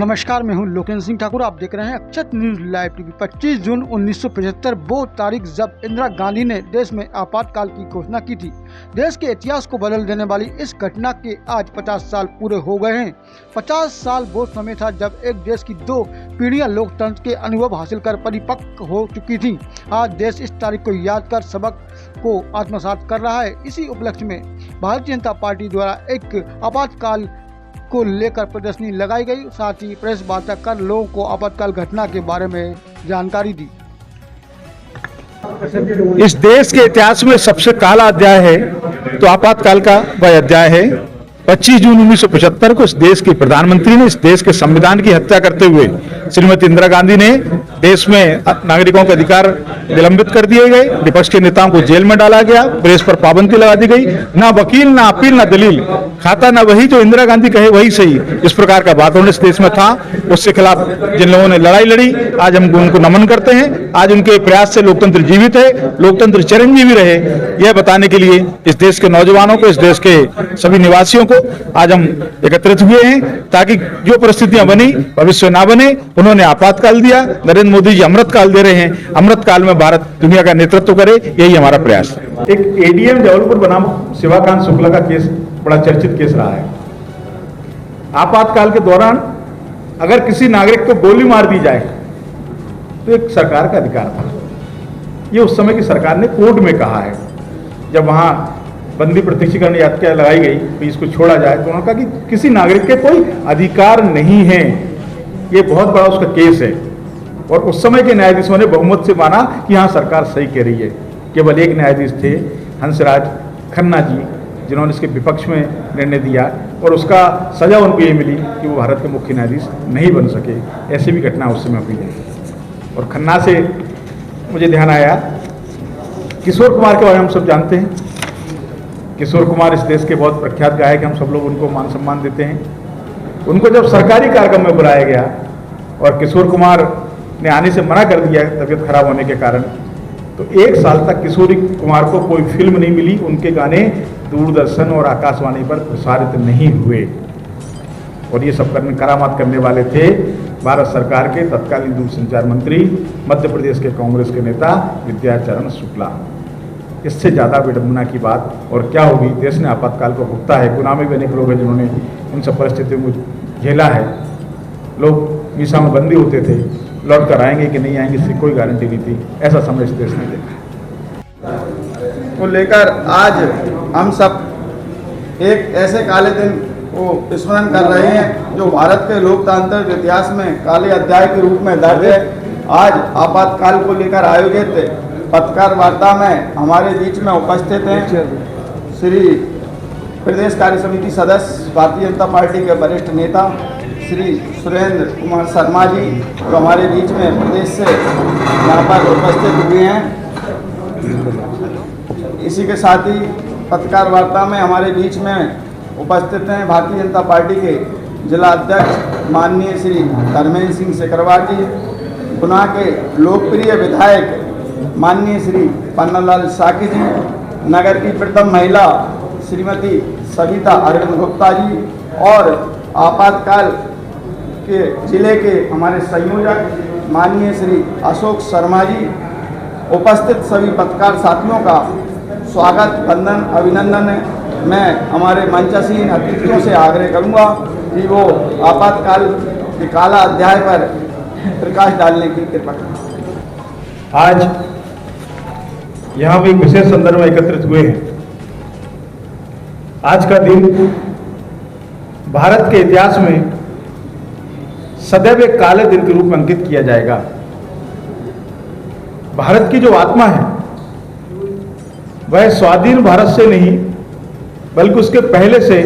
नमस्कार, मैं हूं लोकेंद्र सिंह ठाकुर। आप देख रहे हैं अक्षत न्यूज लाइव टीवी। 25 जून 1975 वो तारीख जब इंदिरा गांधी ने देश में आपातकाल की घोषणा की थी। देश के इतिहास को बदल देने वाली इस घटना के आज 50 साल पूरे हो गए हैं। 50 साल वो समय था जब एक देश की 2 पीढ़ियां लोकतंत्र के अनुभव हासिल कर परिपक्व हो चुकी थी। आज देश इस तारीख को याद कर सबक को आत्मसात कर रहा है। इसी उपलक्ष्य में भारतीय जनता पार्टी द्वारा एक आपातकाल को लेकर प्रदर्शनी लगाई गई। साथ ही प्रेस वार्ता कर लोगों को आपातकाल घटना के बारे में जानकारी दी। इस देश के इतिहास में सबसे काला अध्याय है तो आपातकाल का वह अध्याय है। 25 जून 1975 को इस देश के प्रधानमंत्री ने इस देश के संविधान की हत्या करते हुए श्रीमती इंदिरा गांधी ने देश में नागरिकों के अधिकार निलंबित कर दिए गए, विपक्ष के नेताओं को जेल में डाला गया, प्रेस पर पाबंदी लगा दी गई, ना वकील ना अपील ना दलील, खाता ना वही जो इंदिरा गांधी कहे वही सही, इस प्रकार का वातावरण इस देश में था। उसके खिलाफ जिन लोगों ने लड़ाई लड़ी, आज हम उनको नमन करते हैं। आज उनके प्रयास से लोकतंत्र जीवित है, लोकतंत्र चिरंजीवी रहे, यह बताने के लिए इस देश के नौजवानों को, इस देश के सभी निवासियों को आज हम एकत्रित हुए हैं ताकि जो परिस्थितियां बनी भविष्य ना बने। उन्होंने आपातकाल दिया, नरेंद्र मोदी जी अमृतकाल दे रहे हैं। अमृतकाल में भारत दुनिया का नेतृत्व करे, यही हमारा प्रयास है। एक एडीएम जबलपुर बनाम शिवाकांत शुक्ला का केस बड़ा चर्चित केस रहा है। आपातकाल के दौरान अगर किसी नागरिक को गोली मार दी जाए तो एक सरकार का अधिकार था। ये उस समय की सरकार ने कोर्ट में कहा है। जब वहां बंदी प्रत्यक्षीकरण याचिका लगाई गई तो इसको छोड़ा जाए तो उन्होंने कहा कि किसी नागरिक के कोई अधिकार नहीं है। ये बहुत बड़ा उसका केस है और उस समय के न्यायाधीशों ने बहुमत से माना कि हाँ सरकार सही कह रही है। केवल एक न्यायाधीश थे, हंसराज खन्ना जी, जिन्होंने इसके विपक्ष में निर्णय दिया और उसका सजा उनको ये मिली कि वो भारत के मुख्य न्यायाधीश नहीं बन सके। ऐसी भी घटना उस समय हुई है। और खन्ना से मुझे ध्यान आया, किशोर कुमार के बारे में हम सब जानते हैं। किशोर कुमार इस देश के बहुत प्रख्यात गायक, हम सब लोग उनको मान सम्मान देते हैं। उनको जब सरकारी कार्यक्रम में बुलाया गया और किशोर कुमार ने आने से मना कर दिया तबीयत खराब होने के कारण, तो 1 साल तक किशोर कुमार को कोई फिल्म नहीं मिली। उनके गाने दूरदर्शन और आकाशवाणी पर प्रसारित नहीं हुए। और ये सब करामात करने वाले थे भारत सरकार के तत्कालीन दूरसंचार मंत्री, मध्य प्रदेश के कांग्रेस के नेता विद्याचरण शुक्ला। इससे ज़्यादा विडंबना की बात और क्या होगी। देश ने आपातकाल को भुगता है। गुनाह में भी अनेक लोग हैं जिन्होंने उन सब परिस्थितियों को झेला है। लोग मीसा में बंदी होते थे, लौट कर आएंगे कि नहीं आएंगे इसकी कोई गारंटी नहीं थी। ऐसा समय इस देश ने देखा को लेकर आज हम सब एक ऐसे काले दिन को स्मरण कर रहे हैं जो भारत के लोकतांत्रिक इतिहास में काले अध्याय के रूप में दर्ज है। आज आपातकाल को लेकर आयोजित पत्रकार वार्ता में हमारे बीच में उपस्थित हैं श्री प्रदेश कार्य समिति सदस्य भारतीय जनता पार्टी के वरिष्ठ नेता श्री सुरेंद्र कुमार शर्मा जी, जो हमारे बीच में प्रदेश से यहाँ पर उपस्थित हुए हैं। इसी के साथ ही पत्रकार वार्ता में हमारे बीच में उपस्थित हैं भारतीय जनता पार्टी के जिला अध्यक्ष माननीय श्री धर्मेंद्र सिंह सिकरवार जी, गुना के लोकप्रिय विधायक माननीय श्री पन्नालाल साकी जी, नगर की प्रथम महिला श्रीमती सविता अरविंद गुप्ता जी और आपातकाल के जिले के हमारे संयोजक माननीय श्री अशोक शर्मा जी, उपस्थित सभी पत्रकार साथियों का स्वागत, वंदन, अभिनंदन है। मैं हमारे मंचासीन अतिथियों से आग्रह करूंगा कि वो आपातकाल के काला अध्याय पर प्रकाश डालने की कृपा करें। आज यहाँ भी एक विशेष संदर्भ में एकत्रित हुए हैं। आज का दिन भारत के इतिहास में सदैव एक काले दिन के रूप में अंकित किया जाएगा। भारत की जो आत्मा है वह स्वाधीन भारत से नहीं बल्कि उसके पहले से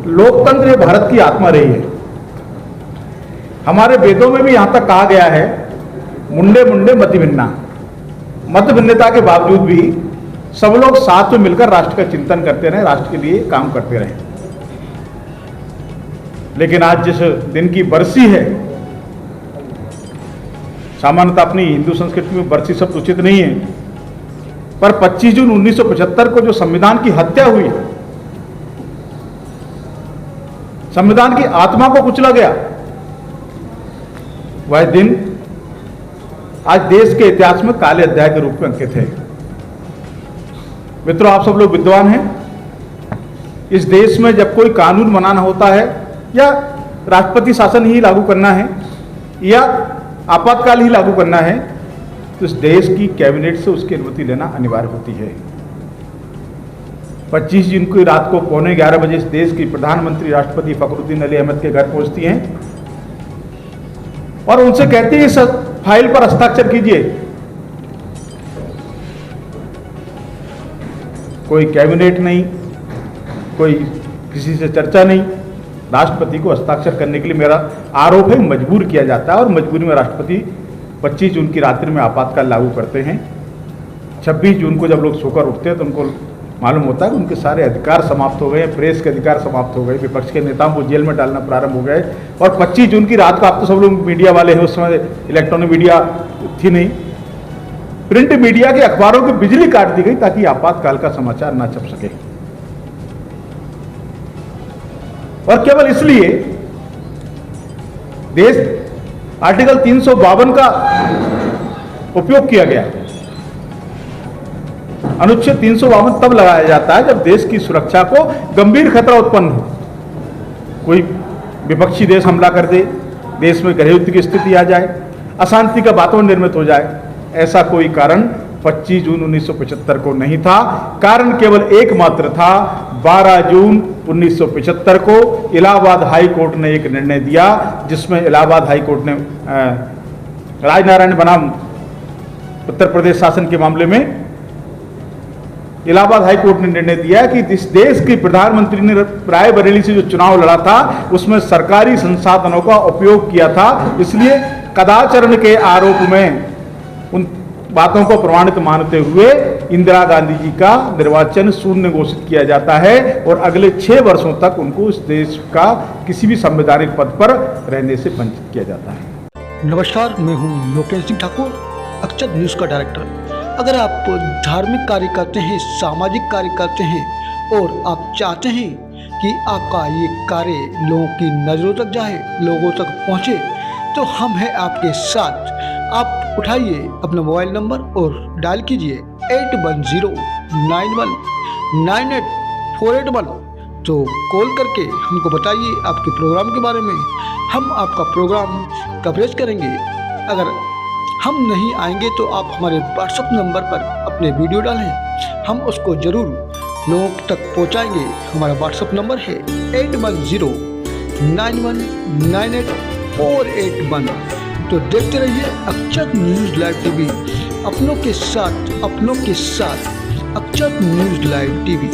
लोकतंत्र भारत की आत्मा रही है। हमारे वेदों में भी यहां तक कहा गया है, मुंडे मुंडे मति भिन्ना। मत भिन्नता के बावजूद भी सब लोग साथ में मिलकर राष्ट्र का चिंतन करते रहे, राष्ट्र के लिए काम करते रहे। लेकिन आज जिस दिन की बरसी है, सामान्यतः अपनी हिंदू संस्कृति में बरसी शब्द उचित नहीं है, पर 25 जून 1975 को जो संविधान की हत्या हुई संविधान की आत्मा को कुचला गया, वह दिन आज देश के इतिहास में काले अध्याय के रूप में अंकित है। मित्रों, आप सब लोग विद्वान हैं। इस देश में जब कोई कानून बनाना होता है या राष्ट्रपति शासन ही लागू करना है या आपातकाल ही लागू करना है, तो इस देश की कैबिनेट से उसकी अनुमति लेना अनिवार्य होती है। 25 जून की रात को 11:15 बजे इस देश की प्रधानमंत्री राष्ट्रपति फखरुद्दीन अली अहमद के घर पहुंचती हैं और उनसे कहती है, इस फाइल पर हस्ताक्षर कीजिए। कोई कैबिनेट नहीं, कोई किसी से चर्चा नहीं, राष्ट्रपति को हस्ताक्षर करने के लिए मेरा आरोप है मजबूर किया जाता है और मजबूरी में राष्ट्रपति 25 जून की रात्रि में आपातकाल लागू करते हैं। 26 जून को जब लोग सोकर उठते हैं तो उनको मालूम होता है कि उनके सारे अधिकार समाप्त हो गए, प्रेस के अधिकार समाप्त हो गए, विपक्ष के नेताओं को जेल में डालना प्रारंभ हो गए। और 25 जून की रात को, आप तो सब लोग मीडिया वाले हैं, उस समय इलेक्ट्रॉनिक मीडिया थी नहीं, प्रिंट मीडिया के अखबारों की बिजली काट दी गई ताकि आपातकाल का समाचार ना छप सके। और केवल इसलिए देश आर्टिकल 352 का उपयोग किया गया। अनुच्छेद 352 तब लगाया जाता है जब देश की सुरक्षा को गंभीर खतरा उत्पन्न हो, कोई विपक्षी देश हमला कर दे, देश में गृह युद्ध की स्थिति आ जाए, अशांति का वातावरण निर्मित हो जाए। ऐसा कोई कारण 25 जून 1975 को नहीं था। कारण केवल एकमात्र था। 12 जून 1975 को इलाहाबाद हाई कोर्ट ने एक निर्णय दिया, जिसमें इलाहाबाद हाई कोर्ट ने राजनारायण बनाम उत्तर प्रदेश शासन के मामले में इलाहाबाद हाई कोर्ट ने निर्णय दिया कि इस देश की प्रधानमंत्री ने रायबरेली से जो चुनाव लड़ा था उसमें सरकारी संसाधनों का उपयोग किया था, इसलिए कदाचरण के आरोप में उन बातों को प्रमाणित मानते हुए इंदिरा गांधी जी का निर्वाचन शून्य घोषित किया जाता है और अगले 6 वर्षों तक उनको इस देश का किसी भी संवैधानिक पद पर रहने से वंचित किया जाता है। नमस्कार, मैं हूं लोकेश सिंह ठाकुर, अक्षत न्यूज़ का डायरेक्टर। अगर आप धार्मिक कार्य करते हैं, सामाजिक कार्य करते हैं और आप चाहते हैं कि आपका ये कार्य लोगों की नज़रों तक जाए, लोगों तक पहुँचे, तो हम हैं आपके साथ। आप उठाइए अपना मोबाइल नंबर और डायल कीजिए 8109198481। तो कॉल करके हमको बताइए आपके प्रोग्राम के बारे में, हम आपका प्रोग्राम कवरेज करेंगे। अगर हम नहीं आएंगे तो आप हमारे व्हाट्सएप नंबर पर अपने वीडियो डालें, हम उसको ज़रूर लोगों तक पहुंचाएंगे। हमारा व्हाट्सएप नंबर है 8109198481। तो देखते रहिए अक्षत न्यूज़ लाइव टीवी, अपनों के साथ अक्षत न्यूज़ लाइव टीवी।